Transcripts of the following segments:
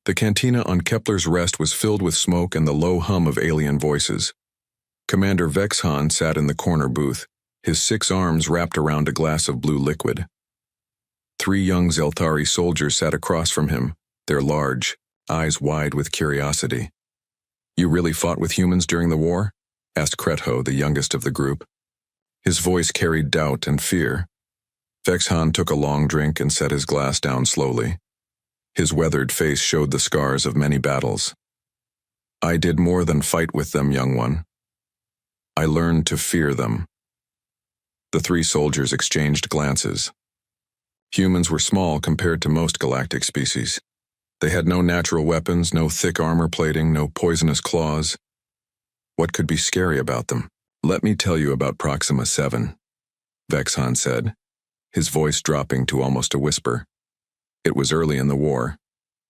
The cantina on Kepler's Rest was filled with smoke and the low hum of alien voices. Commander Vexhan sat in the corner booth, his 6 arms wrapped around a glass of blue liquid. 3 young Zelthari soldiers sat across from him, their large, eyes wide with curiosity. "You really fought with humans during the war?" asked Kretho, the youngest of the group. His voice carried doubt and fear. Vexhan took a long drink and set his glass down slowly. His weathered face showed the scars of many battles. "I did more than fight with them, young one. I learned to fear them." The 3 soldiers exchanged glances. Humans were small compared to most galactic species. They had no natural weapons, no thick armor plating, no poisonous claws. What could be scary about them? "Let me tell you about Proxima 7, Vexhan said, his voice dropping to almost a whisper. "It was early in the war.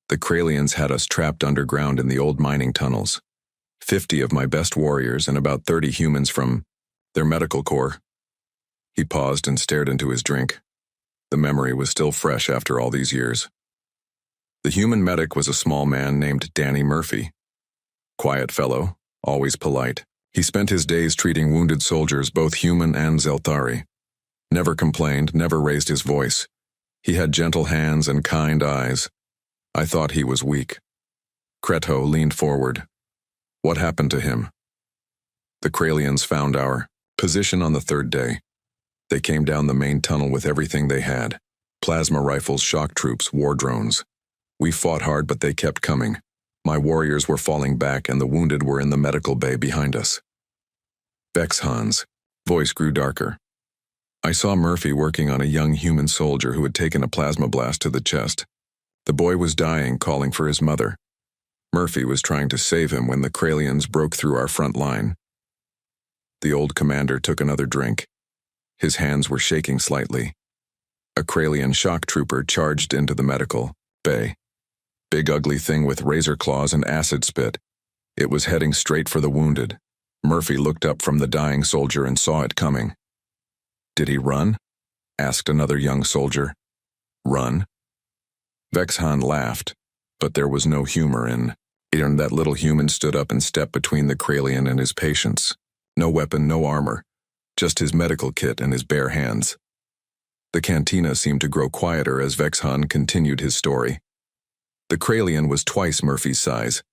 The Kralians had us trapped underground in the old mining tunnels. 50 of my best warriors and about 30 humans from their medical corps." He paused and stared into his drink. The memory was still fresh after all these years. The human medic was a small man named Danny Murphy. Quiet fellow, always polite. He spent his days treating wounded soldiers, both human and Zelthari. Never complained, never raised his voice. He had gentle hands and kind eyes. I thought he was weak. Kretho leaned forward. "What happened to him?" "The Kralians found our position on the 3rd day. They came down the main tunnel with everything they had. Plasma rifles, shock troops, war drones. We fought hard, but they kept coming. My warriors were falling back and the wounded were in the medical bay behind us." Vexhan's voice grew darker. "I saw Murphy working on a young human soldier who had taken a plasma blast to the chest. The boy was dying, calling for his mother. Murphy was trying to save him when the Kralians broke through our front line." The old commander took another drink. His hands were shaking slightly. A Kralian shock trooper charged into the medical bay. Big ugly thing with razor claws and acid spit. It was heading straight for the wounded. Murphy looked up from the dying soldier and saw it coming. "Did he run?" asked another young soldier. "Run?" Vexhan laughed, but there was no humor in it, and that little human stood up and stepped between the Kralian and his patients. No weapon, no armor, just his medical kit and his bare hands. The cantina seemed to grow quieter as Vexhan continued his story. The Kralian was twice Murphy's size.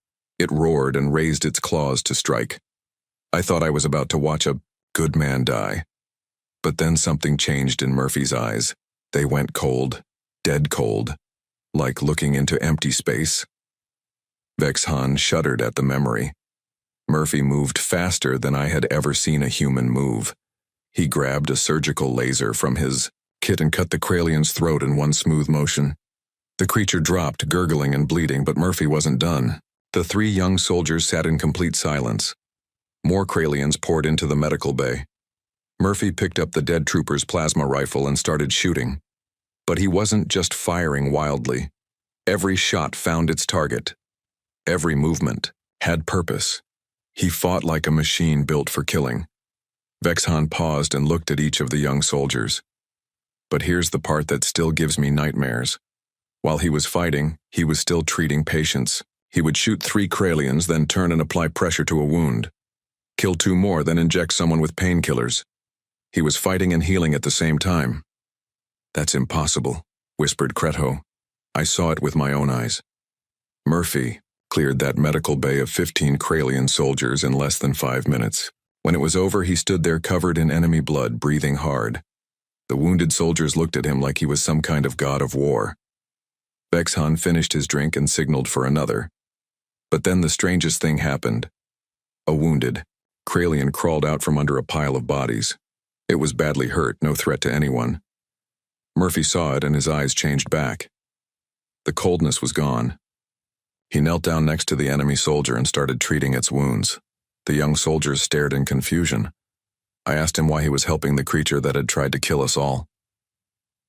It roared and raised its claws to strike. I thought I was about to watch a good man die. But then something changed in Murphy's eyes. They went cold, dead cold, like looking into empty space. Vexhan shuddered at the memory. Murphy moved faster than I had ever seen a human move. He grabbed a surgical laser from his kit and cut the Kralian's throat in one smooth motion. The creature dropped, gurgling and bleeding, but Murphy wasn't done. The 3 young soldiers sat in complete silence. More Kralians poured into the medical bay. Murphy picked up the dead trooper's plasma rifle and started shooting. But he wasn't just firing wildly. Every shot found its target. Every movement had purpose. He fought like a machine built for killing. Vexhan paused and looked at each of the young soldiers. But here's the part that still gives me nightmares. While he was fighting, he was still treating patients. He would shoot 3 Kralians, then turn and apply pressure to a wound. Kill 2 more, then inject someone with painkillers. He was fighting and healing at the same time. "That's impossible," whispered Kretho. "I saw it with my own eyes." Murphy cleared that medical bay of 15 Kralian soldiers in less than 5 minutes. When it was over, he stood there covered in enemy blood, breathing hard. The wounded soldiers looked at him like he was some kind of god of war. Vexhan finished his drink and signaled for another. But then the strangest thing happened. A wounded Kralian crawled out from under a pile of bodies. It was badly hurt, no threat to anyone. Murphy saw it and his eyes changed back. The coldness was gone. He knelt down next to the enemy soldier and started treating its wounds. The young soldiers stared in confusion. I asked him why he was helping the creature that had tried to kill us all.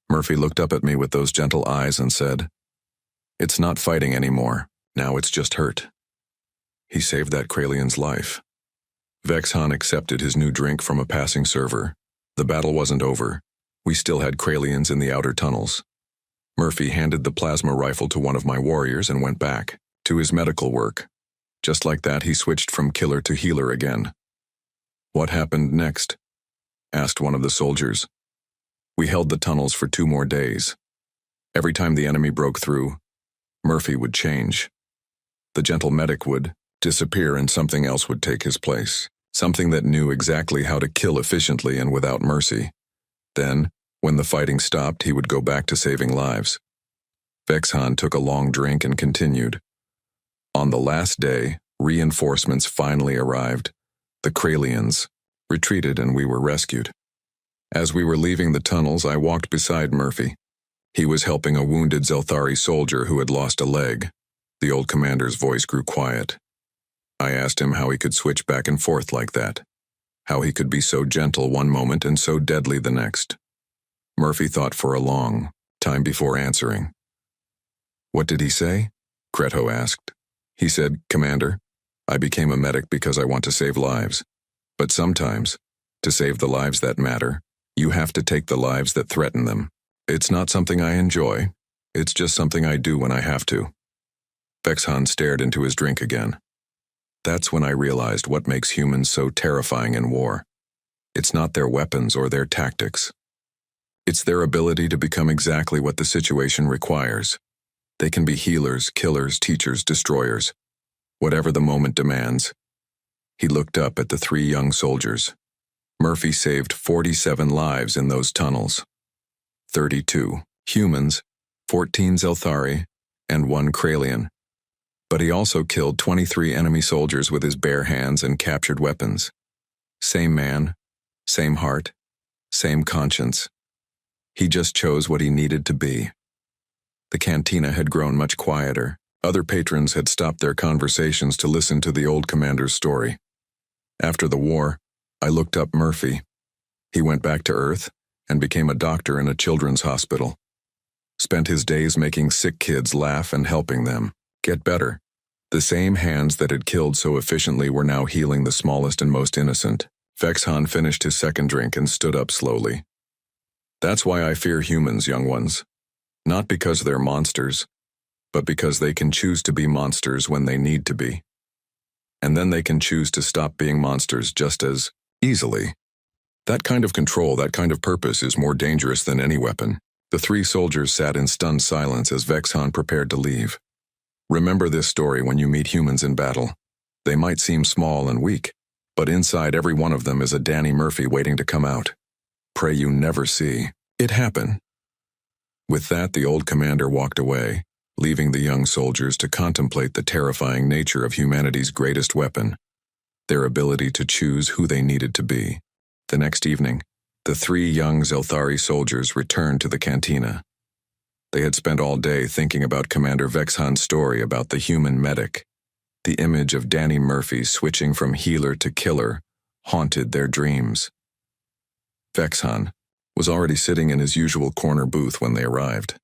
Murphy looked up at me with those gentle eyes and said, "It's not fighting anymore. Now it's just hurt." He saved that Kralian's life. Vexhan accepted his new drink from a passing server. The battle wasn't over. We still had Kralians in the outer tunnels. Murphy handed the plasma rifle to one of my warriors and went back. to his medical work. Just like that, he switched from killer to healer again. "What happened next?" asked one of the soldiers. "We held the tunnels for 2 more days. Every time the enemy broke through, Murphy would change. The gentle medic would disappear and something else would take his place. Something that knew exactly how to kill efficiently and without mercy. Then, when the fighting stopped, he would go back to saving lives." Vexhan took a long drink and continued. "On the last day, reinforcements finally arrived. The Kralians retreated and we were rescued. As we were leaving the tunnels, I walked beside Murphy. He was helping a wounded Zelthari soldier who had lost a leg." The old commander's voice grew quiet. "I asked him how he could switch back and forth like that. How he could be so gentle one moment and so deadly the next." Murphy thought for a long time before answering. "What did he say?" Kreto asked. "He said, 'Commander, I became a medic because I want to save lives. But sometimes, to save the lives that matter, you have to take the lives that threaten them. It's not something I enjoy. It's just something I do when I have to." Vexhan stared into his drink again. "That's when I realized what makes humans so terrifying in war. It's not their weapons or their tactics. It's their ability to become exactly what the situation requires. They can be healers, killers, teachers, destroyers. Whatever the moment demands." He looked up at the 3 young soldiers. Murphy saved 47 lives in those tunnels. 32 humans, 14 Zelthari, and 1 Kralian. But he also killed 23 enemy soldiers with his bare hands and captured weapons. Same man, same heart, same conscience. He just chose what he needed to be. The cantina had grown much quieter. Other patrons had stopped their conversations to listen to the old commander's story. After the war, I looked up Murphy. He went back to Earth and became a doctor in a children's hospital. Spent his days making sick kids laugh and helping them get better. The same hands that had killed so efficiently were now healing the smallest and most innocent. Vexhan finished his second drink and stood up slowly. "That's why I fear humans, young ones. Not because they're monsters, but because they can choose to be monsters when they need to be. And then they can choose to stop being monsters just as easily. That kind of control, that kind of purpose is more dangerous than any weapon." The 3 soldiers sat in stunned silence as Vexhan prepared to leave. "Remember this story when you meet humans in battle. They might seem small and weak, but inside every one of them is a Danny Murphy waiting to come out. Pray you never see it happen." With that, the old commander walked away, leaving the young soldiers to contemplate the terrifying nature of humanity's greatest weapon, their ability to choose who they needed to be. The next evening, the 3 young Zelthari soldiers returned to the cantina. They had spent all day thinking about Commander Vexhan's story about the human medic. The image of Danny Murphy switching from healer to killer haunted their dreams. Vexhan was already sitting in his usual corner booth when they arrived.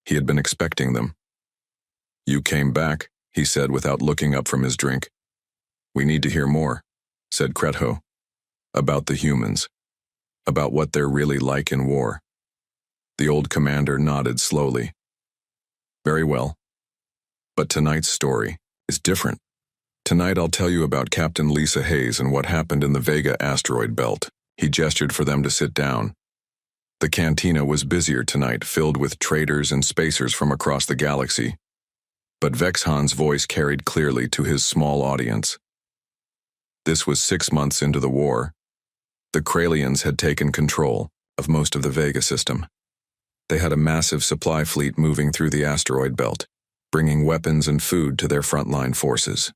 He had been expecting them. "You came back," he said without looking up from his drink. "We need to hear more," said Kreto. "About the humans. About what they're really like in war." The old commander nodded slowly. "Very well. But tonight's story is different. Tonight I'll tell you about Captain Lisa Hayes and what happened in the Vega asteroid belt." He gestured for them to sit down. The cantina was busier tonight, filled with traders and spacers from across the galaxy. But Vexhan's voice carried clearly to his small audience. This was 6 months into the war. The Kralians had taken control of most of the Vega system. They had a massive supply fleet moving through the asteroid belt, bringing weapons and food to their frontline forces.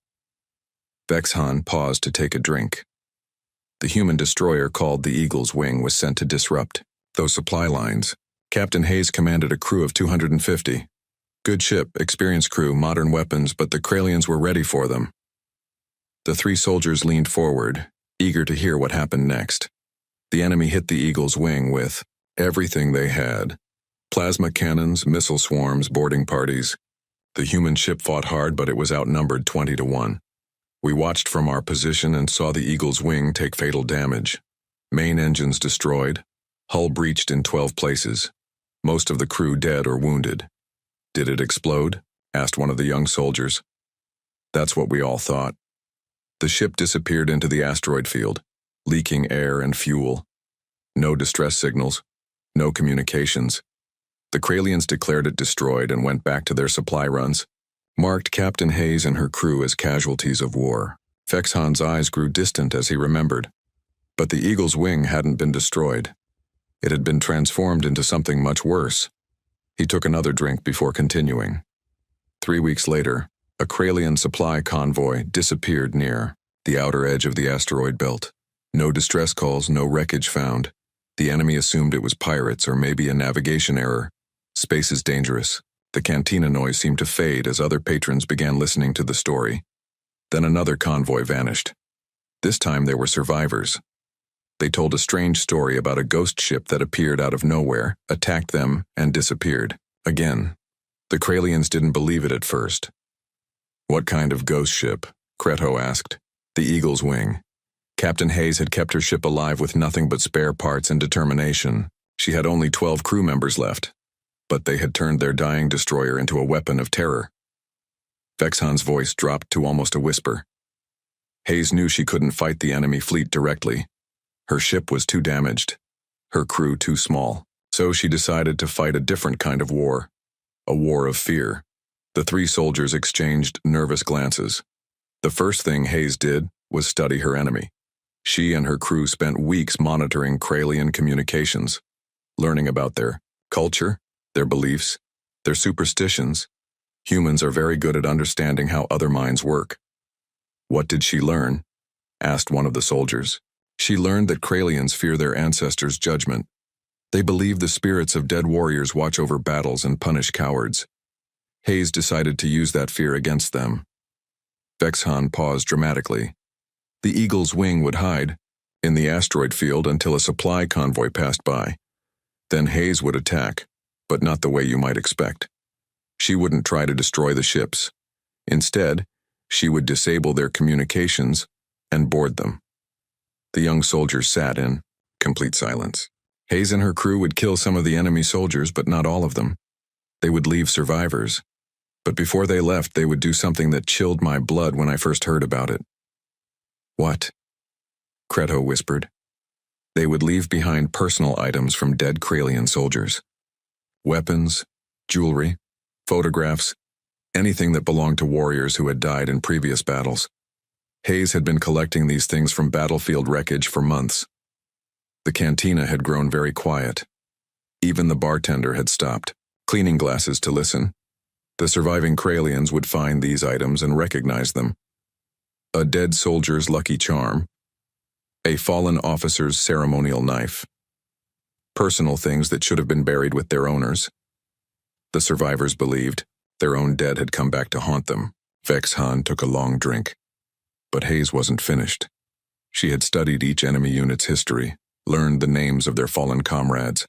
Vexhan paused to take a drink. The human destroyer called the Eagle's Wing was sent to disrupt those supply lines. Captain Hayes commanded a crew of 250. Good ship, experienced crew, modern weapons, but the Kralians were ready for them. The 3 soldiers leaned forward, eager to hear what happened next. The enemy hit the Eagle's Wing with everything they had. Plasma cannons, missile swarms, boarding parties. The human ship fought hard, but it was outnumbered 20 to 1. We watched from our position and saw the Eagle's Wing take fatal damage. Main engines destroyed, hull breached in 12 places. Most of the crew dead or wounded. "Did it explode?" asked one of the young soldiers. That's what we all thought. The ship disappeared into the asteroid field, leaking air and fuel. No distress signals, no communications. The Kralians declared it destroyed and went back to their supply runs, marked Captain Hayes and her crew as casualties of war. Vexhan's eyes grew distant as he remembered. But the Eagle's wing hadn't been destroyed. It had been transformed into something much worse. He took another drink before continuing. 3 weeks later, a Kralian supply convoy disappeared near the outer edge of the asteroid belt. No distress calls, no wreckage found. The enemy assumed it was pirates or maybe a navigation error. Space is dangerous. The cantina noise seemed to fade as other patrons began listening to the story. Then another convoy vanished. This time there were survivors. They told a strange story about a ghost ship that appeared out of nowhere, attacked them, and disappeared. Again, the Kralians didn't believe it at first. What kind of ghost ship? Creto asked. The Eagle's wing. Captain Hayes had kept her ship alive with nothing but spare parts and determination. She had only 12 crew members left, but they had turned their dying destroyer into a weapon of terror. Vexhan's voice dropped to almost a whisper. Hayes knew she couldn't fight the enemy fleet directly. Her ship was too damaged, her crew too small, so she decided to fight a different kind of war, a war of fear. The 3 soldiers exchanged nervous glances. The first thing Hayes did was study her enemy. She and her crew spent weeks monitoring Kralian communications, learning about their culture, their beliefs, their superstitions. Humans are very good at understanding how other minds work. What did she learn? Asked one of the soldiers. She learned that Kralians fear their ancestors' judgment. They believe the spirits of dead warriors watch over battles and punish cowards. Hayes decided to use that fear against them. Vexhan paused dramatically. The Eagle's wing would hide in the asteroid field until a supply convoy passed by. Then Hayes would attack, but not the way you might expect. She wouldn't try to destroy the ships. Instead, she would disable their communications and board them. The young soldiers sat in complete silence. Hayes and her crew would kill some of the enemy soldiers, but not all of them. They would leave survivors. But before they left, they would do something that chilled my blood when I first heard about it. What? Creto whispered. They would leave behind personal items from dead Kralian soldiers. Weapons, jewelry, photographs, anything that belonged to warriors who had died in previous battles. Hayes had been collecting these things from battlefield wreckage for months. The cantina had grown very quiet. Even the bartender had stopped, cleaning glasses to listen. The surviving Kralians would find these items and recognize them. A dead soldier's lucky charm, a fallen officer's ceremonial knife, personal things that should have been buried with their owners. The survivors believed their own dead had come back to haunt them. Vexhan took a long drink. But Hayes wasn't finished. She had studied each enemy unit's history, learned the names of their fallen comrades.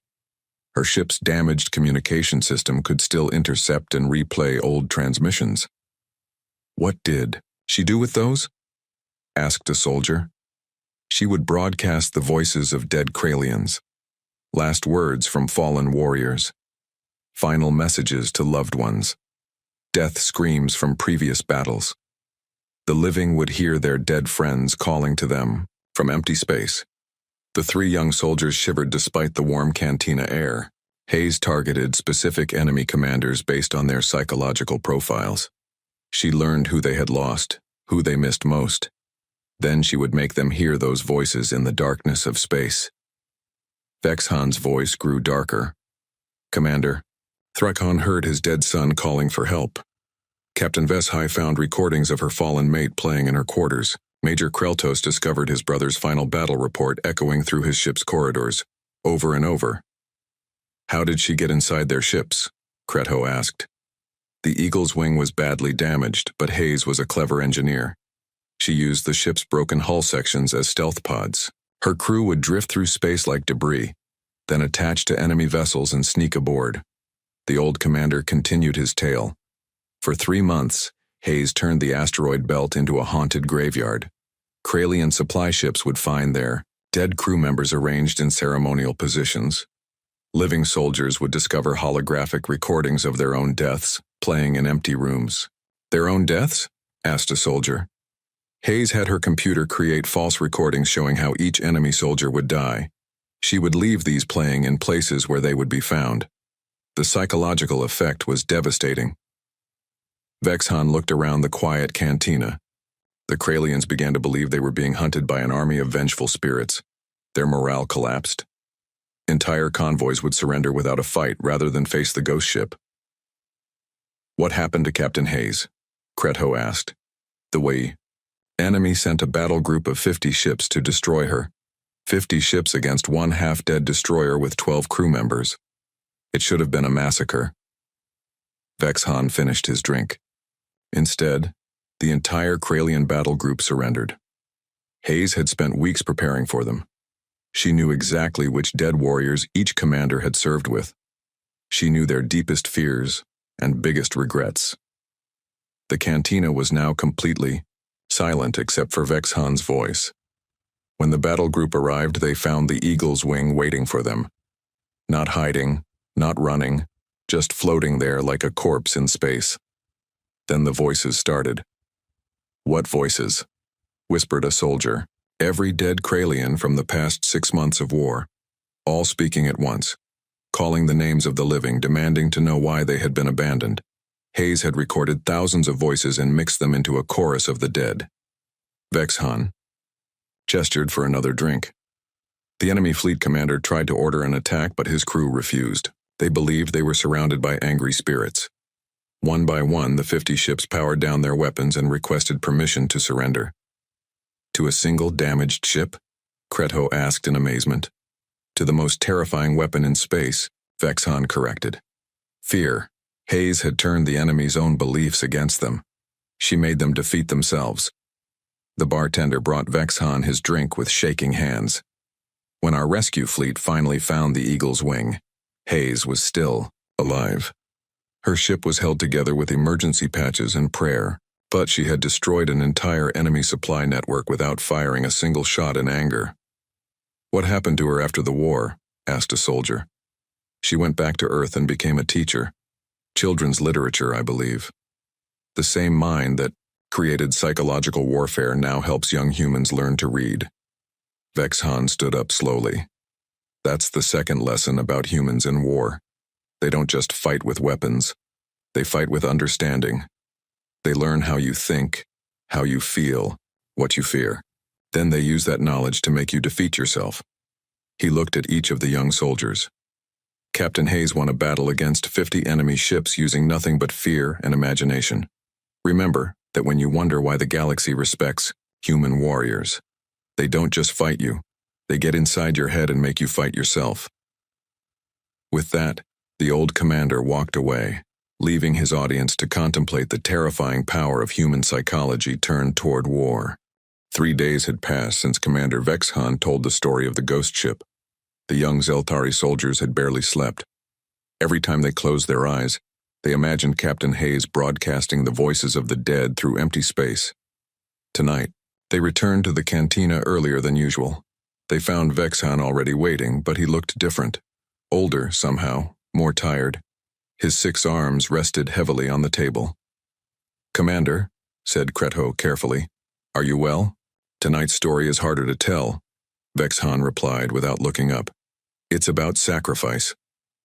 Her ship's damaged communication system could still intercept and replay old transmissions. What did she do with those? Asked a soldier. She would broadcast the voices of dead Kralians, last words from fallen warriors, final messages to loved ones, death screams from previous battles. The living would hear their dead friends calling to them from empty space. The 3 young soldiers shivered despite the warm cantina air. Hayes targeted specific enemy commanders based on their psychological profiles. She learned who they had lost, who they missed most. Then she would make them hear those voices in the darkness of space. Vexhan's voice grew darker. Commander, Thrakhan heard his dead son calling for help. Captain Veshai found recordings of her fallen mate playing in her quarters. Major Kreltos discovered his brother's final battle report echoing through his ship's corridors, over and over. How did she get inside their ships? Creto asked. The Eagle's wing was badly damaged, but Hayes was a clever engineer. She used the ship's broken hull sections as stealth pods. Her crew would drift through space like debris, then attach to enemy vessels and sneak aboard. The old commander continued his tale. For 3 months, Hayes turned the asteroid belt into a haunted graveyard. Kralian supply ships would find their dead crew members arranged in ceremonial positions. Living soldiers would discover holographic recordings of their own deaths, playing in empty rooms. Their own deaths? asked a soldier. Hayes had her computer create false recordings showing how each enemy soldier would die. She would leave these playing in places where they would be found. The psychological effect was devastating. Vexhan looked around the quiet cantina. The Kralians began to believe they were being hunted by an army of vengeful spirits. Their morale collapsed. Entire convoys would surrender without a fight rather than face the ghost ship. What happened to Captain Hayes? Kretho asked. The enemy sent a battle group of 50 ships to destroy her. 50 ships against one half-dead destroyer with 12 crew members. It should have been a massacre. Vexhan finished his drink. Instead, the entire Kralian battle group surrendered. Hayes had spent weeks preparing for them. She knew exactly which dead warriors each commander had served with. She knew their deepest fears and biggest regrets. The cantina was now completely silent except for Vexhan's voice. When the battle group arrived, they found the Eagle's Wing waiting for them. Not hiding, not running, just floating there like a corpse in space. Then the voices started. What voices? Whispered a soldier. Every dead Kralian from the past 6 months of war. All speaking at once. Calling the names of the living, demanding to know why they had been abandoned. Hayes had recorded thousands of voices and mixed them into a chorus of the dead. Vexhan gestured for another drink. The enemy fleet commander tried to order an attack, but his crew refused. They believed they were surrounded by angry spirits. One by one, the 50 ships powered down their weapons and requested permission to surrender. To a single damaged ship? Kretho asked in amazement. To the most terrifying weapon in space, Vexhan corrected. Fear. Hayes had turned the enemy's own beliefs against them. She made them defeat themselves. The bartender brought Vexhan his drink with shaking hands. When our rescue fleet finally found the Eagle's Wing, Hayes was still alive. Her ship was held together with emergency patches and prayer, but she had destroyed an entire enemy supply network without firing a single shot in anger. What happened to her after the war? Asked a soldier. She went back to Earth and became a teacher. Children's literature, I believe. The same mind that created psychological warfare now helps young humans learn to read. Vexhan stood up slowly. That's the second lesson about humans in war. They don't just fight with weapons. They fight with understanding. They learn how you think, how you feel, what you fear. Then they use that knowledge to make you defeat yourself. He looked at each of the young soldiers. Captain Hayes won a battle against 50 enemy ships using nothing but fear and imagination. Remember that when you wonder why the galaxy respects human warriors, they don't just fight you. They get inside your head and make you fight yourself. With that, the old commander walked away, leaving his audience to contemplate the terrifying power of human psychology turned toward war. 3 days had passed since Commander Vexhan told the story of the ghost ship. The young Zeltari soldiers had barely slept. Every time they closed their eyes, they imagined Captain Hayes broadcasting the voices of the dead through empty space. Tonight, they returned to the cantina earlier than usual. They found Vexhan already waiting, but he looked different. Older, somehow, more tired. His 6 arms rested heavily on the table. "Commander," said Kretho carefully, "are you well? Tonight's story is harder to tell," Vexhan replied without looking up. "It's about sacrifice,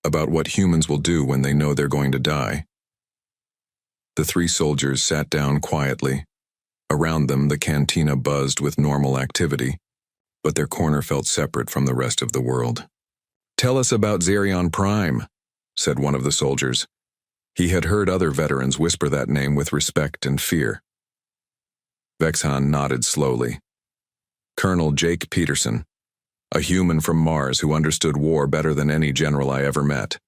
about what humans will do when they know they're going to die." The 3 soldiers sat down quietly. Around them, the cantina buzzed with normal activity, but their corner felt separate from the rest of the world. "Tell us about Xerion Prime," said one of the soldiers. He had heard other veterans whisper that name with respect and fear. Vexhan nodded slowly. "Colonel Jake Peterson, a human from Mars who understood war better than any general I ever met.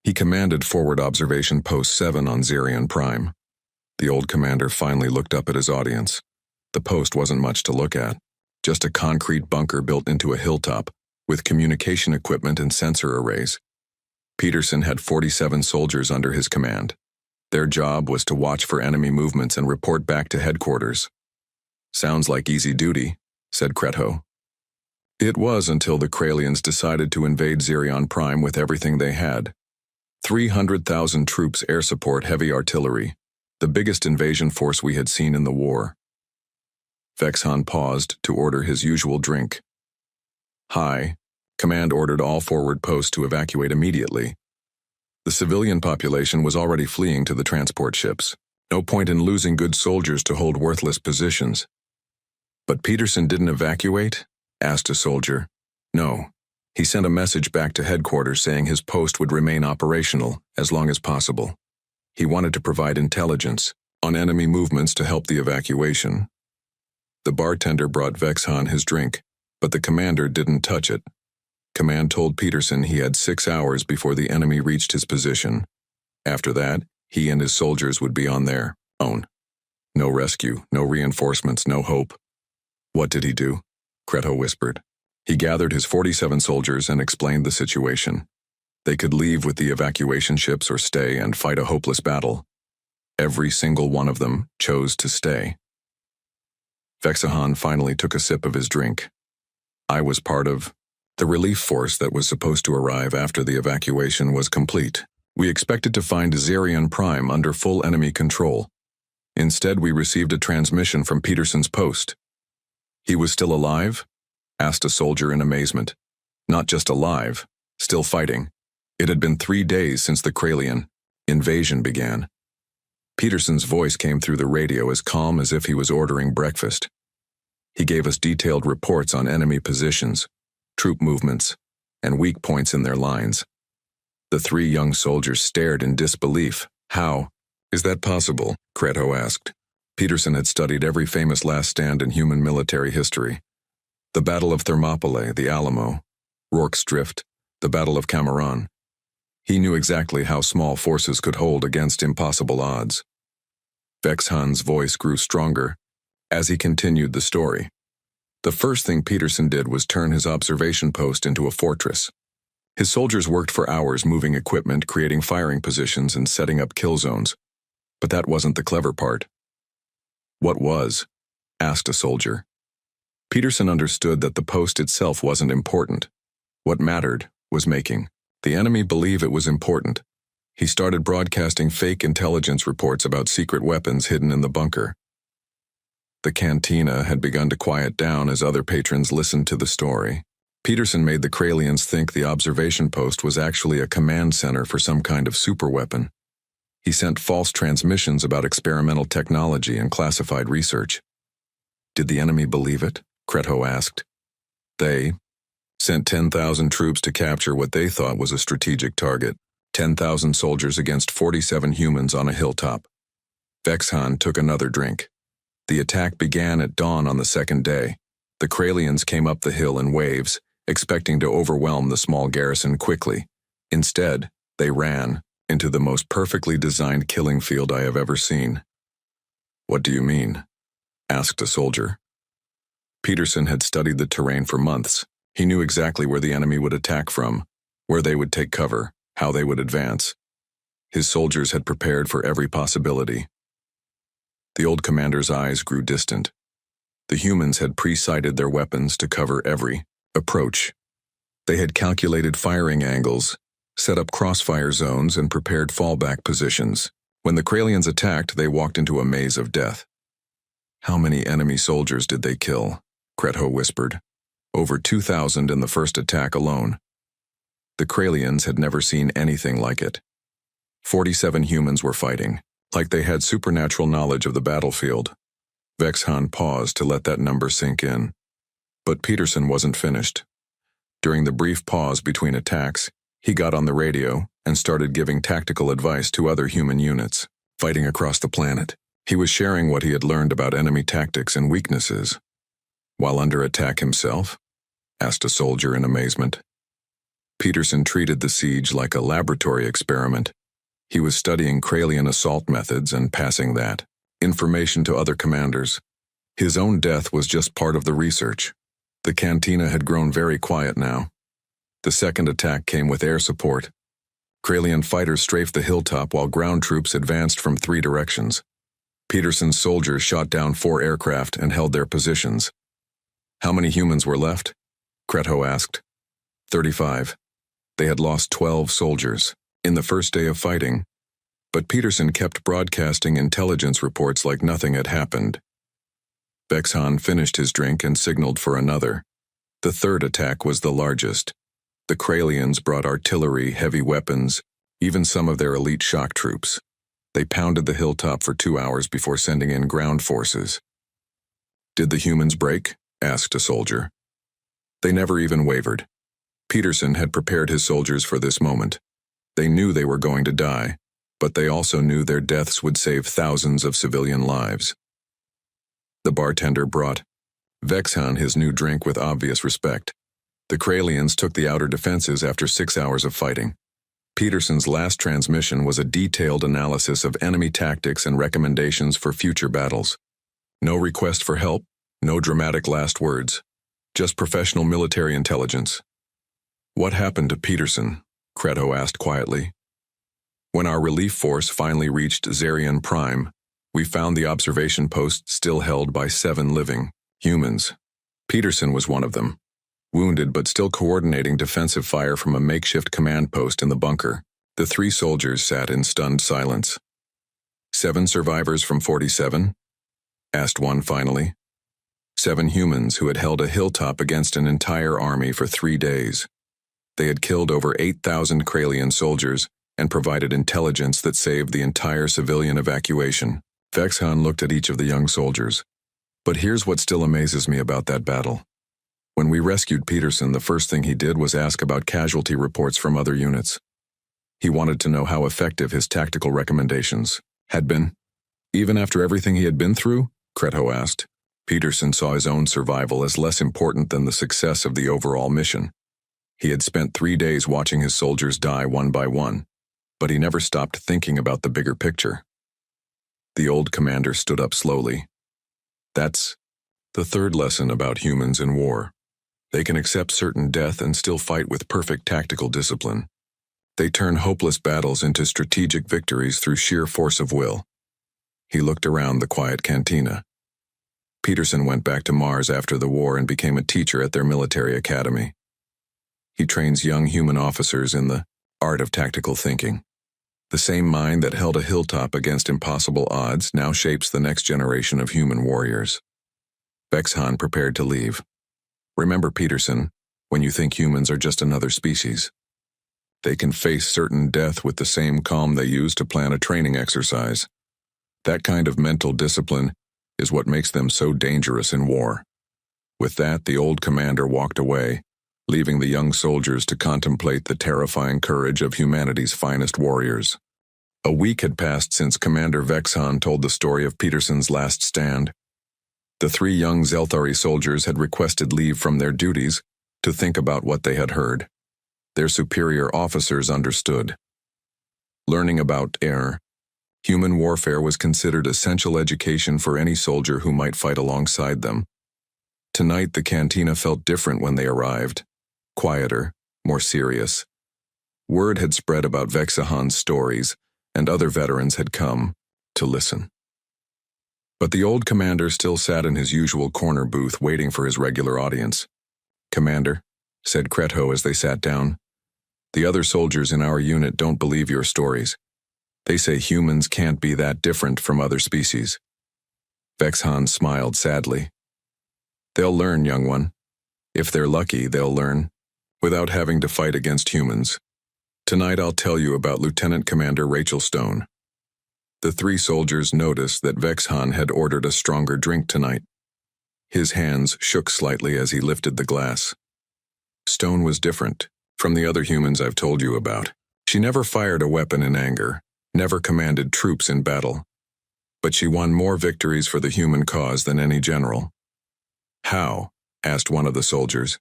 He commanded Forward Observation Post 7 on Xerion Prime." The old commander finally looked up at his audience. The post wasn't much to look at, just a concrete bunker built into a hilltop, with communication equipment and sensor arrays. Peterson had 47 soldiers under his command. Their job was to watch for enemy movements and report back to headquarters. "Sounds like easy duty," said Kretho. It was until the Kralians decided to invade Xerion Prime with everything they had. 300,000 troops, air support, heavy artillery. the biggest invasion force we had seen in the war. Vexhan paused to order his usual drink. Hi. Command ordered all forward posts to evacuate immediately. The civilian population was already fleeing to the transport ships. No point in losing good soldiers to hold worthless positions. But Peterson didn't evacuate? Asked a soldier. No. He sent a message back to headquarters saying his post would remain operational as long as possible. He wanted to provide intelligence on enemy movements to help the evacuation. The bartender brought Vexhan his drink, but the commander didn't touch it. Command told Peterson he had 6 hours before the enemy reached his position. After that, he and his soldiers would be on their own. No rescue, no reinforcements, no hope. What did he do? Creto whispered. He gathered his 47 soldiers and explained the situation. They could leave with the evacuation ships or stay and fight a hopeless battle. Every single one of them chose to stay. Vexhan finally took a sip of his drink. I was part of the relief force that was supposed to arrive after the evacuation was complete. We expected to find Zerion Prime under full enemy control. Instead, we received a transmission from Peterson's post. He was still alive? Asked a soldier in amazement. Not just alive, still fighting. It had been 3 days since the Kralian invasion began. Peterson's voice came through the radio as calm as if he was ordering breakfast. He gave us detailed reports on enemy positions, troop movements, and weak points in their lines. The 3 young soldiers stared in disbelief. How is that possible? Creto asked. Peterson had studied every famous last stand in human military history. The Battle of Thermopylae, the Alamo, Rorke's Drift, the Battle of Cameron. He knew exactly how small forces could hold against impossible odds. Vexhan's voice grew stronger as he continued the story. The first thing Peterson did was turn his observation post into a fortress. His soldiers worked for hours moving equipment, creating firing positions, and setting up kill zones. But that wasn't the clever part. What was? Asked a soldier. Peterson understood that the post itself wasn't important. What mattered was making the enemy believe it was important. He started broadcasting fake intelligence reports about secret weapons hidden in the bunker. The cantina had begun to quiet down as other patrons listened to the story. Peterson made the Kralians think the observation post was actually a command center for some kind of superweapon. He sent false transmissions about experimental technology and classified research. Did the enemy believe it? Creto asked. They sent 10,000 troops to capture what they thought was a strategic target, 10,000 soldiers against 47 humans on a hilltop. Vexhan took another drink. The attack began at dawn on the second day. The Kralians came up the hill in waves, expecting to overwhelm the small garrison quickly. Instead, they ran into the most perfectly designed killing field I have ever seen. What do you mean? Asked a soldier. Peterson had studied the terrain for months. He knew exactly where the enemy would attack from, where they would take cover, how they would advance. His soldiers had prepared for every possibility. The old commander's eyes grew distant. The humans had pre-sighted their weapons to cover every approach. They had calculated firing angles, set up crossfire zones, and prepared fallback positions. When the Kralians attacked, they walked into a maze of death. How many enemy soldiers did they kill? Creto whispered. Over 2,000 in the first attack alone. The Kralians had never seen anything like it. 47 humans were fighting, like they had supernatural knowledge of the battlefield. Vexhan paused to let that number sink in. But Peterson wasn't finished. During the brief pause between attacks, he got on the radio and started giving tactical advice to other human units fighting across the planet. He was sharing what he had learned about enemy tactics and weaknesses. While under attack himself? Asked a soldier in amazement. Peterson treated the siege like a laboratory experiment. He was studying Kralian assault methods and passing that information to other commanders. His own death was just part of the research. The cantina had grown very quiet now. The second attack came with air support. Kralian fighters strafed the hilltop while ground troops advanced from 3 directions. Peterson's soldiers shot down 4 aircraft and held their positions. How many humans were left? Creto asked. 35. They had lost 12 soldiers. In the first day of fighting, But Peterson kept broadcasting intelligence reports like nothing had happened. Vexhan finished his drink and signaled for another. The third attack was the largest. The Kralians brought artillery, heavy weapons, even some of their elite shock troops. They pounded the hilltop for 2 hours before sending in ground forces. "Did the humans break?" asked a soldier. They never even wavered. Peterson had prepared his soldiers for this moment. They knew they were going to die, but they also knew their deaths would save thousands of civilian lives. The bartender brought Vexhan his new drink with obvious respect. The Kralians took the outer defenses after 6 hours of fighting. Peterson's last transmission was a detailed analysis of enemy tactics and recommendations for future battles. No request for help, no dramatic last words, just professional military intelligence. "What happened to Peterson?" Creto asked quietly. "When our relief force finally reached Zarian Prime, we found the observation post still held by 7 living humans. Peterson was one of them, wounded but still coordinating defensive fire from a makeshift command post in the bunker." The 3 soldiers sat in stunned silence. "7 survivors from 47? Asked one finally. 7 humans who had held a hilltop against an entire army for 3 days. They had killed over 8,000 Kralian soldiers and provided intelligence that saved the entire civilian evacuation. Vexhan looked at each of the young soldiers. "But here's what still amazes me about that battle. When we rescued Peterson, the first thing he did was ask about casualty reports from other units. He wanted to know how effective his tactical recommendations had been. Even after everything he had been through?" Creto asked. Peterson saw his own survival as less important than the success of the overall mission. He had spent 3 days watching his soldiers die one by one, but he never stopped thinking about the bigger picture. The old commander stood up slowly. "That's the third lesson about humans in war. They can accept certain death and still fight with perfect tactical discipline. They turn hopeless battles into strategic victories through sheer force of will." He looked around the quiet cantina. Peterson went back to Mars after the war and became a teacher at their military academy. He trains young human officers in the art of tactical thinking. The same mind that held a hilltop against impossible odds now shapes the next generation of human warriors. Vexhan prepared to leave. "Remember, Peterson, when you think humans are just another species. They can face certain death with the same calm they use to plan a training exercise. That kind of mental discipline is what makes them so dangerous in war." With that, the old commander walked away, leaving the young soldiers to contemplate the terrifying courage of humanity's finest warriors. A week had passed since Commander Vexhan told the story of Peterson's last stand. The 3 young Zelthari soldiers had requested leave from their duties to think about what they had heard. Their superior officers understood. Learning about human warfare was considered essential education for any soldier who might fight alongside them. Tonight, the cantina felt different when they arrived. Quieter, more serious. Word had spread about Vexhan's stories, and other veterans had come to listen. But the old commander still sat in his usual corner booth waiting for his regular audience. "Commander," said Creto as they sat down, "the other soldiers in our unit don't believe your stories. They say humans can't be that different from other species." Vexhan smiled sadly. "They'll learn, young one. If they're lucky, they'll learn, without having to fight against humans. Tonight I'll tell you about Lieutenant Commander Rachel Stone." The 3 soldiers noticed that Vexhan had ordered a stronger drink tonight. His hands shook slightly as he lifted the glass. Stone was different from the other humans I've told you about. She never fired a weapon in anger, never commanded troops in battle. But she won more victories for the human cause than any general. "How?" asked one of the soldiers.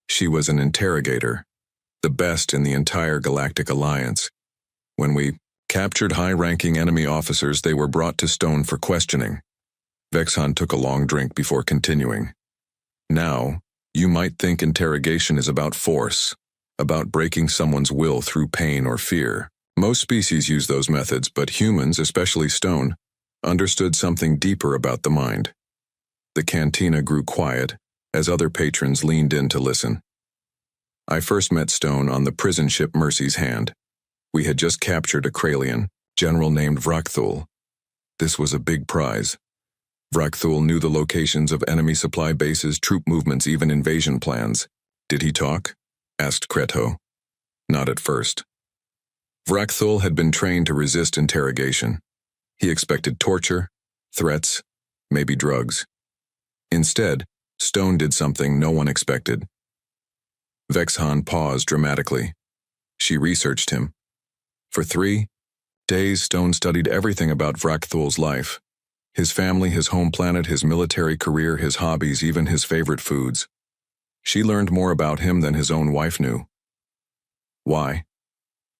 "She was an interrogator, the best in the entire Galactic Alliance. When we captured high-ranking enemy officers, they were brought to Stone for questioning." Vexhan took a long drink before continuing. "Now, you might think interrogation is about force, about breaking someone's will through pain or fear. Most species use those methods, but humans, especially Stone, understood something deeper about the mind." The cantina grew quiet as other patrons leaned in to listen. "I first met Stone on the prison ship Mercy's Hand. We had just captured a Kralian, general named Vrakthul. This was a big prize. Vrakthul knew the locations of enemy supply bases, troop movements, even invasion plans. Did he talk? Asked Kreto. Not at first. Vrakthul had been trained to resist interrogation. He expected torture, threats, maybe drugs. Instead, Stone did something no one expected. Vexhan paused dramatically. She researched him. For 3 days, Stone studied everything about Vrakthul's life. His family, his home planet, his military career, his hobbies, even his favorite foods. She learned more about him than his own wife knew. Why?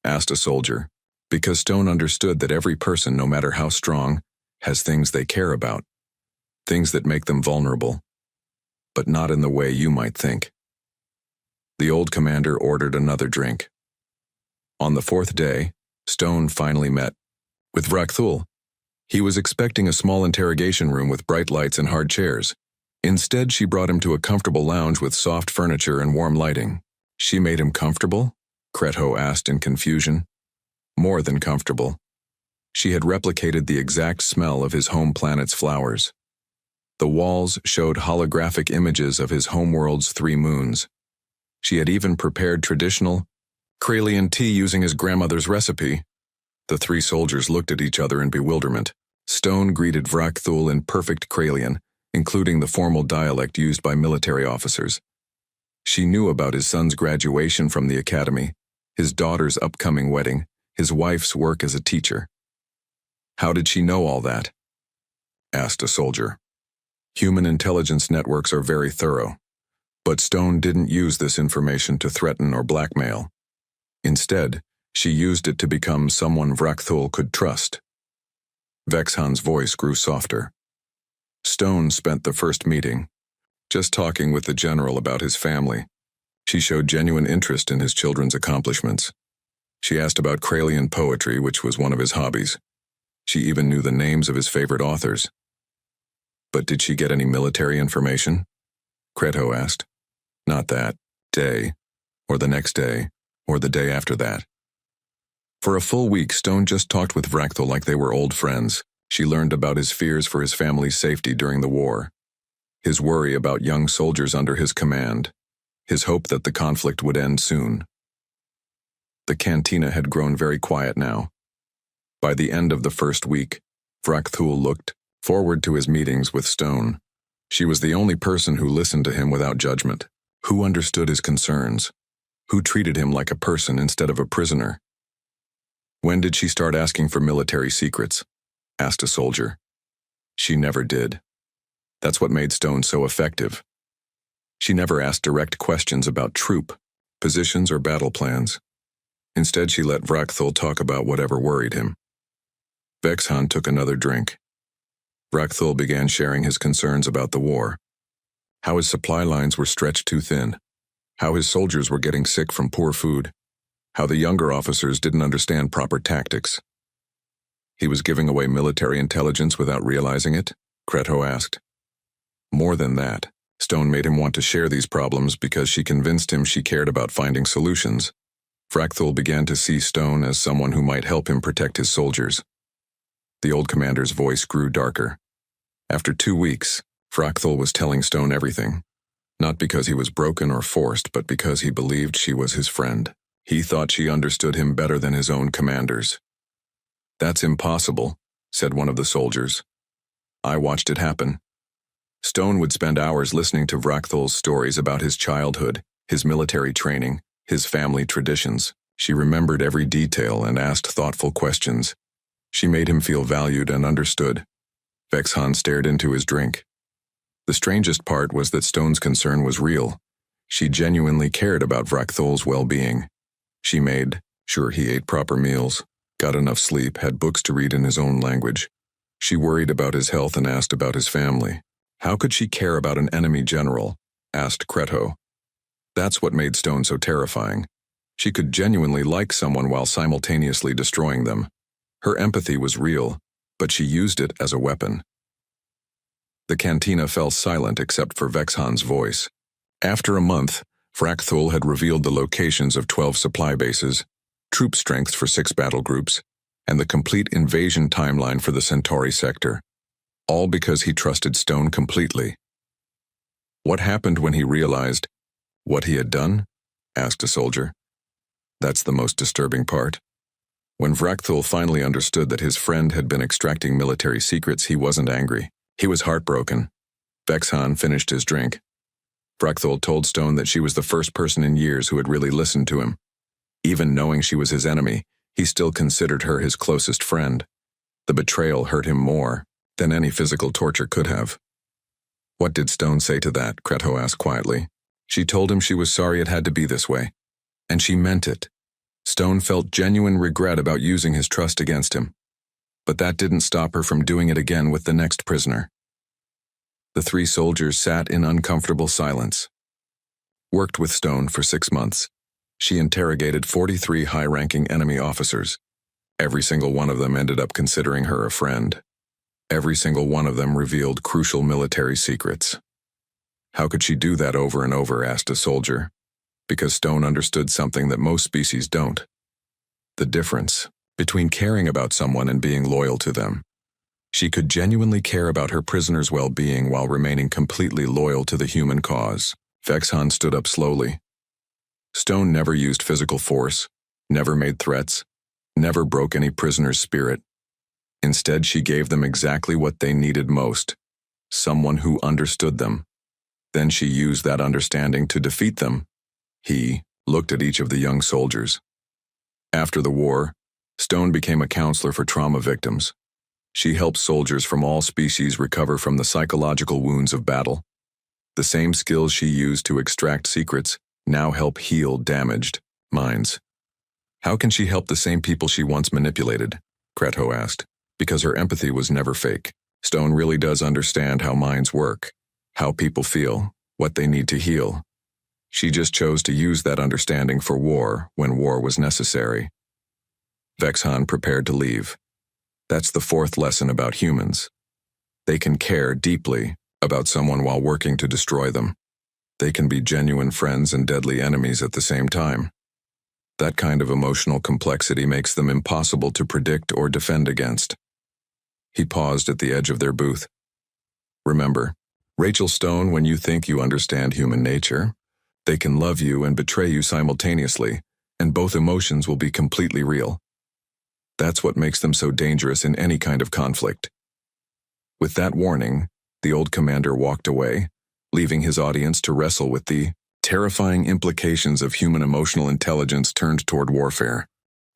Asked a soldier. Because Stone understood that every person, no matter how strong, has things they care about. Things that make them vulnerable. But not in the way you might think. The old commander ordered another drink. On the 4th day, Stone finally met with Vrakthul. He was expecting a small interrogation room with bright lights and hard chairs. Instead, she brought him to a comfortable lounge with soft furniture and warm lighting. She made him comfortable? Kreto asked in confusion. More than comfortable. She had replicated the exact smell of his home planet's flowers. The walls showed holographic images of his homeworld's 3 moons. She had even prepared traditional Kralian tea using his grandmother's recipe. The 3 soldiers looked at each other in bewilderment. Stone greeted Vrakthul in perfect Kralian, including the formal dialect used by military officers. She knew about his son's graduation from the academy, his daughter's upcoming wedding, his wife's work as a teacher. How did she know all that? Asked a soldier. Human intelligence networks are very thorough, but Stone didn't use this information to threaten or blackmail. Instead, she used it to become someone Vrakthul could trust. Vexhan's voice grew softer. Stone spent the first meeting just talking with the general about his family. She showed genuine interest in his children's accomplishments. She asked about Kralian poetry, which was one of his hobbies. She even knew the names of his favorite authors. But did she get any military information? Kreto asked. Not that day, or the next day, or the day after that. For a full week, Stone just talked with Vrakthul like they were old friends. She learned about his fears for his family's safety during the war, his worry about young soldiers under his command, his hope that the conflict would end soon. The cantina had grown very quiet now. By the end of the first week, Vrakthul looked forward to his meetings with Stone. She was the only person who listened to him without judgment, who understood his concerns, who treated him like a person instead of a prisoner. When did she start asking for military secrets? Asked a soldier. She never did. That's what made Stone so effective. She never asked direct questions about troop, positions, or battle plans. Instead, she let Vrakthul talk about whatever worried him. Vexhan took another drink. Vrakthul began sharing his concerns about the war, how his supply lines were stretched too thin, how his soldiers were getting sick from poor food, how the younger officers didn't understand proper tactics. He was giving away military intelligence without realizing it? Kreto asked. More than that, Stone made him want to share these problems because she convinced him she cared about finding solutions. Vrakthul began to see Stone as someone who might help him protect his soldiers. The old commander's voice grew darker. After 2 weeks, Vrakthul was telling Stone everything, not because he was broken or forced, but because he believed she was his friend. He thought she understood him better than his own commanders. That's impossible, said one of the soldiers. I watched it happen. Stone would spend hours listening to Vrakthul's stories about his childhood, his military training, his family traditions. She remembered every detail and asked thoughtful questions. She made him feel valued and understood. Vexhan stared into his drink. The strangest part was that Stone's concern was real. She genuinely cared about Vrakthul's well-being. She made sure he ate proper meals, got enough sleep, had books to read in his own language. She worried about his health and asked about his family. How could she care about an enemy general? Asked Kreto. That's what made Stone so terrifying. She could genuinely like someone while simultaneously destroying them. Her empathy was real, but she used it as a weapon. The cantina fell silent except for Vexhan's voice. After a month, Vrakthul had revealed the locations of 12 supply bases, troop strengths for 6 battle groups, and the complete invasion timeline for the Centauri sector, all because he trusted Stone completely. "What happened when he realized what he had done?" asked a soldier. "That's the most disturbing part. When Vrakthul finally understood that his friend had been extracting military secrets, he wasn't angry. He was heartbroken." Vexhan finished his drink. Vrakthul told Stone that she was the first person in years who had really listened to him. Even knowing she was his enemy, he still considered her his closest friend. The betrayal hurt him more than any physical torture could have. "What did Stone say to that?" Kreto asked quietly. "She told him she was sorry it had to be this way. And she meant it." Stone felt genuine regret about using his trust against him. But that didn't stop her from doing it again with the next prisoner. The three soldiers sat in uncomfortable silence. Worked with Stone for 6 months. She interrogated 43 high-ranking enemy officers. Every single one of them ended up considering her a friend. Every single one of them revealed crucial military secrets. "How could she do that over and over?" asked a soldier. Because Stone understood something that most species don't. The difference between caring about someone and being loyal to them. She could genuinely care about her prisoner's well-being while remaining completely loyal to the human cause. Vexhan stood up slowly. Stone never used physical force, never made threats, never broke any prisoner's spirit. Instead, she gave them exactly what they needed most: someone who understood them. Then she used that understanding to defeat them. He looked at each of the young soldiers. After the war, Stone became a counselor for trauma victims. She helped soldiers from all species recover from the psychological wounds of battle. The same skills she used to extract secrets now help heal damaged minds. "How can she help the same people she once manipulated?" Kreto asked. "Because her empathy was never fake. Stone really does understand how minds work, how people feel, what they need to heal. She just chose to use that understanding for war when war was necessary." Vexhan prepared to leave. That's the fourth lesson about humans. They can care deeply about someone while working to destroy them. They can be genuine friends and deadly enemies at the same time. That kind of emotional complexity makes them impossible to predict or defend against. He paused at the edge of their booth. "Remember, Rachel Stone, when you think you understand human nature, they can love you and betray you simultaneously, and both emotions will be completely real. That's what makes them so dangerous in any kind of conflict." With that warning, the old commander walked away, leaving his audience to wrestle with the terrifying implications of human emotional intelligence turned toward warfare.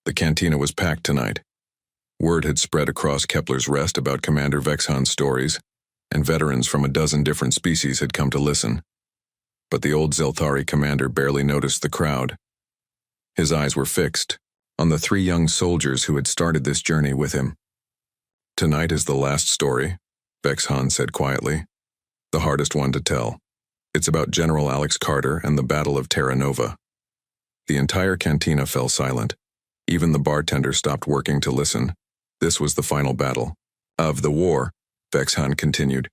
The cantina was packed tonight. Word had spread across Kepler's Rest about Commander Vexhan's stories, and veterans from a dozen different species had come to listen. But the old Zelthari commander barely noticed the crowd. His eyes were fixed on the three young soldiers who had started this journey with him. "Tonight is the last story," Vexhan said quietly. "The hardest one to tell. It's about General Alex Carter and the Battle of Terra Nova." The entire cantina fell silent. Even the bartender stopped working to listen. This was the final battle of the war, Vexhan continued.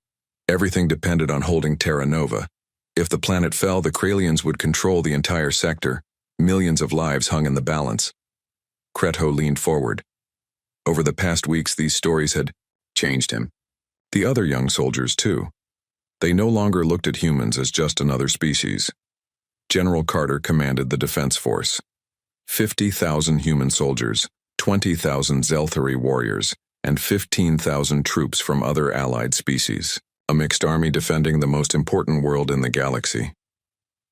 Everything depended on holding Terra Nova. If the planet fell, the Kralians would control the entire sector. Millions of lives hung in the balance. Kreto leaned forward. Over the past weeks, these stories had changed him. The other young soldiers, too. They no longer looked at humans as just another species. General Carter commanded the defense force. 50,000 human soldiers, 20,000 Zelthari warriors, and 15,000 troops from other allied species. A mixed army defending the most important world in the galaxy.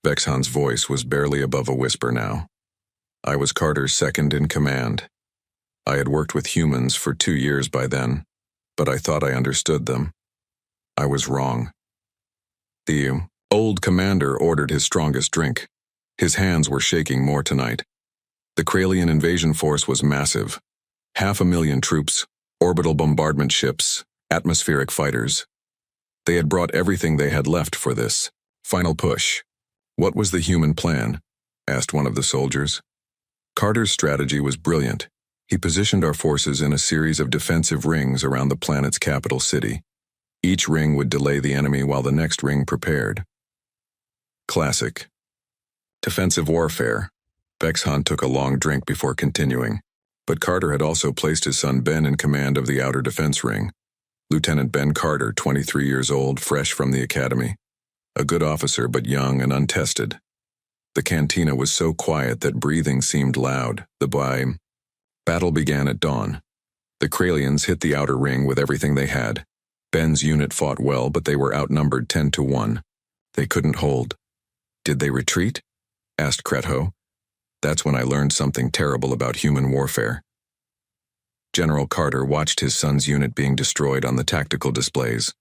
Vexhan's voice was barely above a whisper now. I was Carter's second in command. I had worked with humans for 2 years by then, but I thought I understood them. I was wrong. The old commander ordered his strongest drink. His hands were shaking more tonight. The Kralian invasion force was massive. 500,000 troops, orbital bombardment ships, atmospheric fighters. They had brought everything they had left for this final push. What was the human plan? Asked one of the soldiers. Carter's strategy was brilliant. He positioned our forces in a series of defensive rings around the planet's capital city. Each ring would delay the enemy while the next ring prepared. Classic. Defensive warfare. Vexhan took a long drink before continuing. But Carter had also placed his son Ben in command of the Outer Defense Ring. Lieutenant Ben Carter, 23 years old, fresh from the academy. A good officer, but young and untested. The cantina was so quiet that breathing seemed loud. The battle began at dawn. The Kralians hit the outer ring with everything they had. Ben's unit fought well, but they were outnumbered 10-1. They couldn't hold. Did they retreat? Asked Kretho. That's when I learned something terrible about human warfare. General Carter watched his son's unit being destroyed on the tactical displays.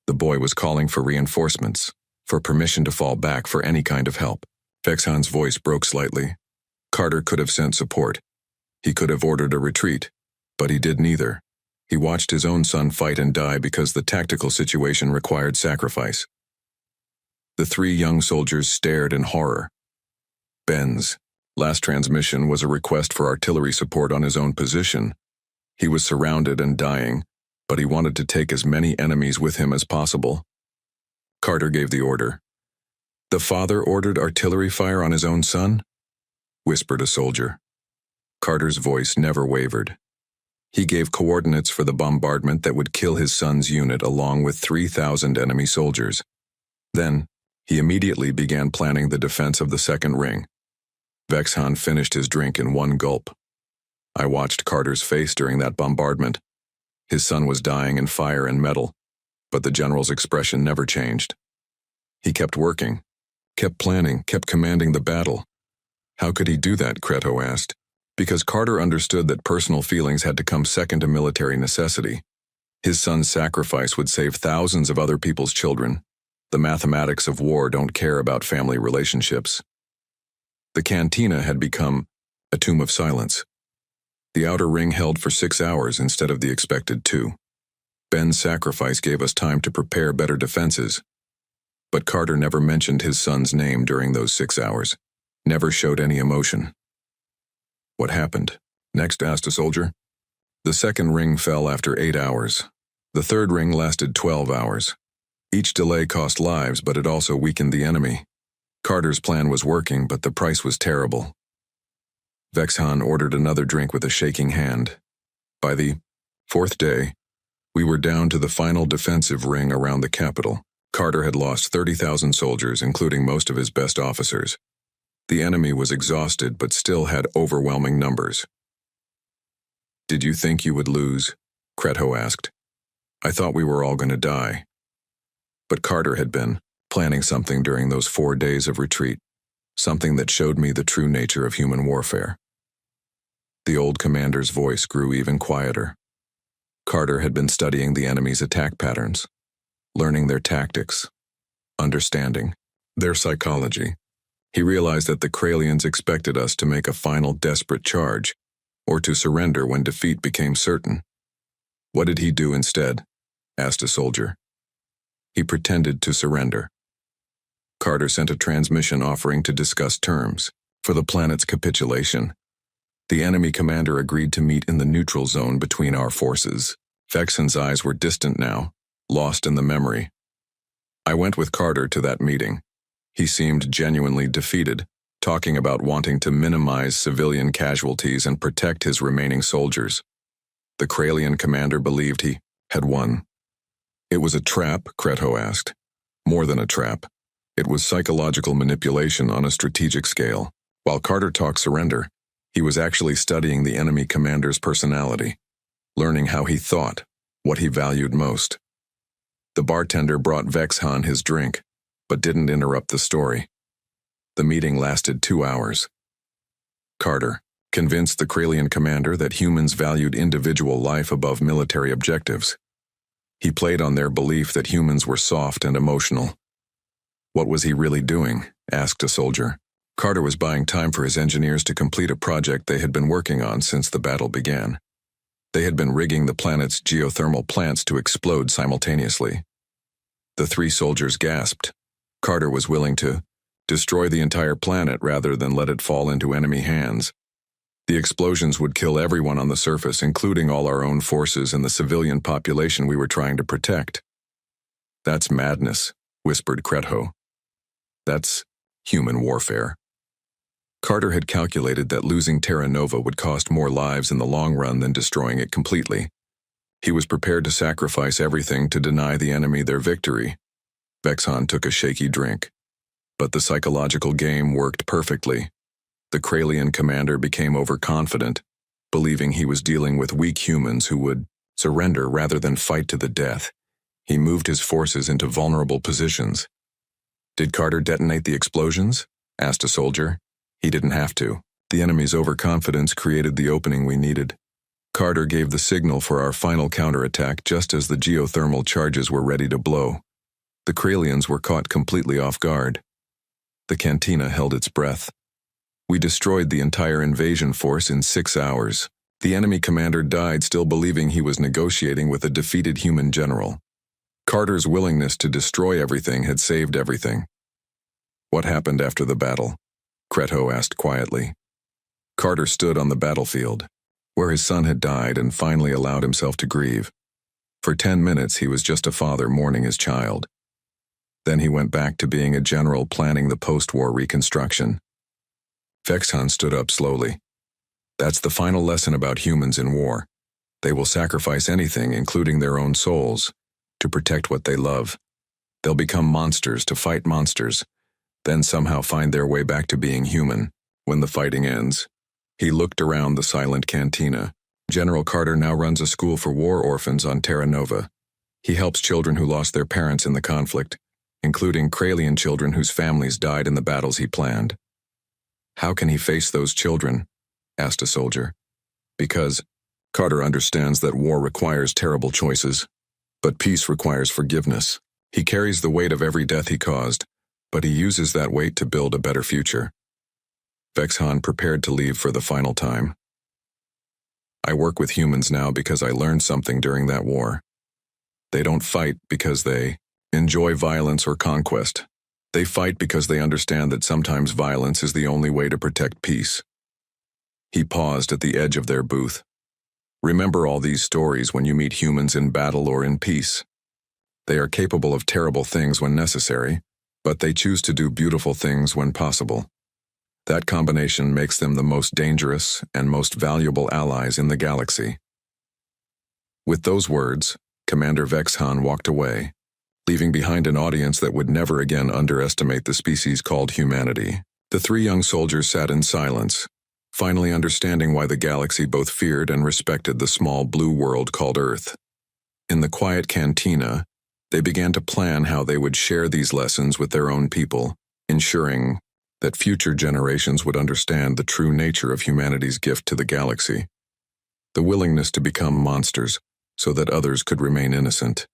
The boy was calling for reinforcements, for permission to fall back for any kind of help. Vexhan's voice broke slightly. Carter could have sent support. He could have ordered a retreat, but he did neither. He watched his own son fight and die because the tactical situation required sacrifice. The three young soldiers stared in horror. Ben's last transmission was a request for artillery support on his own position. He was surrounded and dying, but he wanted to take as many enemies with him as possible. Carter gave the order. The father ordered artillery fire on his own son? Whispered a soldier. Carter's voice never wavered. He gave coordinates for the bombardment that would kill his son's unit along with 3,000 enemy soldiers. Then, he immediately began planning the defense of the second ring. Vexhan finished his drink in one gulp. I watched Carter's face during that bombardment. His son was dying in fire and metal, but the general's expression never changed. He kept working, kept planning, kept commanding the battle. How could he do that, Kretho asked. Because Carter understood that personal feelings had to come second to military necessity. His son's sacrifice would save thousands of other people's children. The mathematics of war don't care about family relationships. The cantina had become a tomb of silence. The outer ring held for 6 hours instead of the expected 2. Ben's sacrifice gave us time to prepare better defenses. But Carter never mentioned his son's name during those 6 hours, never showed any emotion. What happened? Next, asked a soldier. The second ring fell after 8 hours. The third ring lasted 12 hours. Each delay cost lives, but it also weakened the enemy. Carter's plan was working, but the price was terrible. Vexhan ordered another drink with a shaking hand. By the 4th day, we were down to the final defensive ring around the capital. Carter had lost 30,000 soldiers, including most of his best officers. The enemy was exhausted, but still had overwhelming numbers. Did you think you would lose? Kretho asked. I thought we were all going to die. But Carter had been planning something during those 4 days of retreat, something that showed me the true nature of human warfare. The old commander's voice grew even quieter. Carter had been studying the enemy's attack patterns, learning their tactics, understanding their psychology. He realized that the Kralians expected us to make a final desperate charge, or to surrender when defeat became certain. What did he do instead? Asked a soldier. He pretended to surrender. Carter sent a transmission offering to discuss terms for the planet's capitulation. The enemy commander agreed to meet in the neutral zone between our forces. Vexhan's eyes were distant now, lost in the memory. I went with Carter to that meeting. He seemed genuinely defeated, talking about wanting to minimize civilian casualties and protect his remaining soldiers. The Kralian commander believed he had won. It was a trap, Kretho asked. More than a trap. It was psychological manipulation on a strategic scale. While Carter talked surrender, he was actually studying the enemy commander's personality, learning how he thought, what he valued most. The bartender brought Vexhan his drink, but didn't interrupt the story. The meeting lasted 2 hours. Carter convinced the Kralian commander that humans valued individual life above military objectives. He played on their belief that humans were soft and emotional. What was he really doing? Asked a soldier. Carter was buying time for his engineers to complete a project they had been working on since the battle began. They had been rigging the planet's geothermal plants to explode simultaneously. The 3 soldiers gasped. Carter was willing to destroy the entire planet rather than let it fall into enemy hands. The explosions would kill everyone on the surface, including all our own forces and the civilian population we were trying to protect. That's madness, whispered Kretho. That's human warfare. Carter had calculated that losing Terra Nova would cost more lives in the long run than destroying it completely. He was prepared to sacrifice everything to deny the enemy their victory. Vexhan took a shaky drink. But the psychological game worked perfectly. The Kralian commander became overconfident, believing he was dealing with weak humans who would surrender rather than fight to the death. He moved his forces into vulnerable positions. "Did Carter detonate the explosions?" asked a soldier. "He didn't have to. The enemy's overconfidence created the opening we needed. Carter gave the signal for our final counterattack just as the geothermal charges were ready to blow. The Kralians were caught completely off guard." The cantina held its breath. "We destroyed the entire invasion force in 6 hours. The enemy commander died still believing he was negotiating with a defeated human general. Carter's willingness to destroy everything had saved everything." "What happened after the battle?" Kreto asked quietly. Carter stood on the battlefield, where his son had died, and finally allowed himself to grieve. For 10 minutes he was just a father mourning his child. Then he went back to being a general planning the post-war reconstruction. Vexhan stood up slowly. "That's the final lesson about humans in war. They will sacrifice anything, including their own souls, to protect what they love. They'll become monsters to fight monsters, then somehow find their way back to being human when the fighting ends." He looked around the silent cantina. "General Carter now runs a school for war orphans on Terra Nova. He helps children who lost their parents in the conflict, including Kralian children whose families died in the battles he planned." "How can he face those children?" asked a soldier. "Because Carter understands that war requires terrible choices, but peace requires forgiveness. He carries the weight of every death he caused, but he uses that weight to build a better future." Vexhan prepared to leave for the final time. "I work with humans now because I learned something during that war. They don't fight because they enjoy violence or conquest. They fight because they understand that sometimes violence is the only way to protect peace." He paused at the edge of their booth. "Remember all these stories when you meet humans in battle or in peace. They are capable of terrible things when necessary, but they choose to do beautiful things when possible. That combination makes them the most dangerous and most valuable allies in the galaxy." With those words, Commander Vexhan walked away, leaving behind an audience that would never again underestimate the species called humanity. The 3 young soldiers sat in silence, finally understanding why the galaxy both feared and respected the small blue world called Earth. In the quiet cantina, they began to plan how they would share these lessons with their own people, ensuring that future generations would understand the true nature of humanity's gift to the galaxy. The willingness to become monsters so that others could remain innocent.